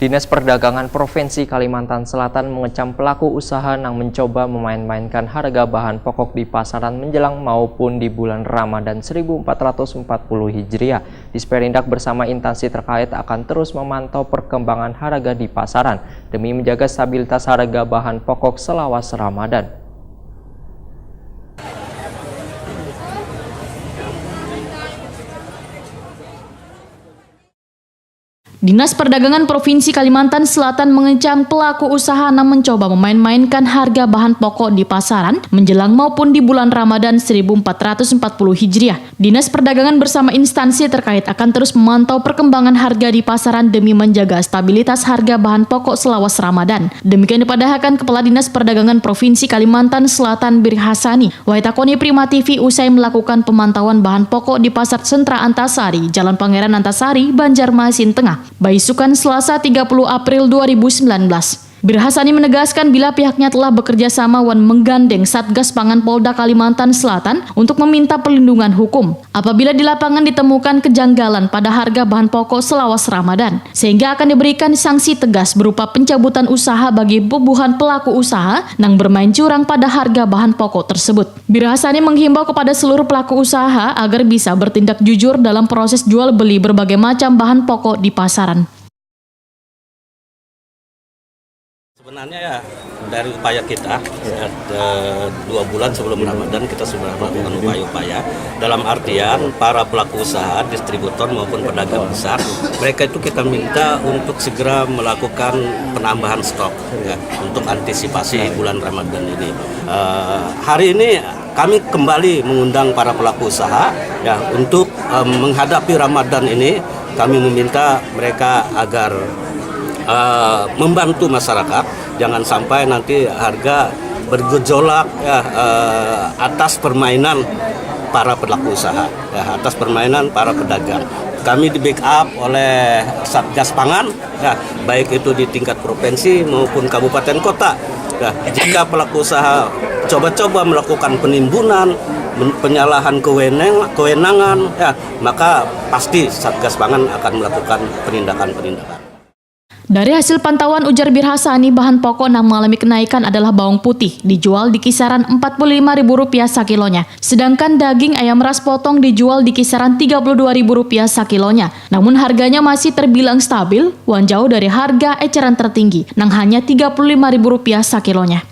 Dinas Perdagangan Provinsi Kalimantan Selatan mengecam pelaku usaha yang mencoba memain-mainkan harga bahan pokok di pasaran menjelang maupun di bulan Ramadan 1440 Hijriah. Disperindak bersama instansi terkait akan terus memantau perkembangan harga di pasaran demi menjaga stabilitas harga bahan pokok selawas Ramadan. Dinas Perdagangan Provinsi Kalimantan Selatan mengecam pelaku usaha yang mencoba memain-mainkan harga bahan pokok di pasaran menjelang maupun di bulan Ramadan 1440 Hijriah. Dinas Perdagangan bersama instansi terkait akan terus memantau perkembangan harga di pasaran demi menjaga stabilitas harga bahan pokok selawas Ramadan. Demikian dipadahkan Kepala Dinas Perdagangan Provinsi Kalimantan Selatan Bir Hasani, Waitakoni Prima TV usai melakukan pemantauan bahan pokok di Pasar Sentra Antasari, Jalan Pangeran Antasari, Banjarmasin Tengah, Baisukan Selasa 30 April 2019. Bir Hasani menegaskan bila pihaknya telah bekerja sama dan menggandeng Satgas Pangan Polda Kalimantan Selatan untuk meminta perlindungan hukum apabila di lapangan ditemukan kejanggalan pada harga bahan pokok selawas Ramadan, sehingga akan diberikan sanksi tegas berupa pencabutan usaha bagi bubuhan pelaku usaha yang bermain curang pada harga bahan pokok tersebut. Bir Hasani menghimbau kepada seluruh pelaku usaha agar bisa bertindak jujur dalam proses jual beli berbagai macam bahan pokok di pasaran. Sebenarnya ya dari upaya kita 2 bulan sebelum Ramadan kita sudah melakukan upaya-upaya dalam artian para pelaku usaha, distributor maupun pedagang besar, mereka itu kita minta untuk segera melakukan penambahan stok ya, untuk antisipasi bulan Ramadan ini. Hari ini kami kembali mengundang para pelaku usaha ya untuk menghadapi Ramadan ini. Kami meminta mereka agar membantu masyarakat, jangan sampai nanti harga bergejolak ya, atas permainan para pelaku usaha, ya, atas permainan para pedagang. Kami di backup oleh Satgas Pangan, ya, baik itu di tingkat provinsi maupun kabupaten kota. Ya, jika pelaku usaha coba-coba melakukan penimbunan, penyalahan kewenangan, ya, maka pasti Satgas Pangan akan melakukan penindakan-penindakan. Dari hasil pantauan ujar Bir Hasani, bahan pokok yang mengalami kenaikan adalah bawang putih, dijual di kisaran Rp45.000 sakilonya. Sedangkan daging ayam ras potong dijual di kisaran Rp32.000 sakilonya. Namun harganya masih terbilang stabil, wan jauh dari harga eceran tertinggi, yang hanya Rp35.000 sakilonya.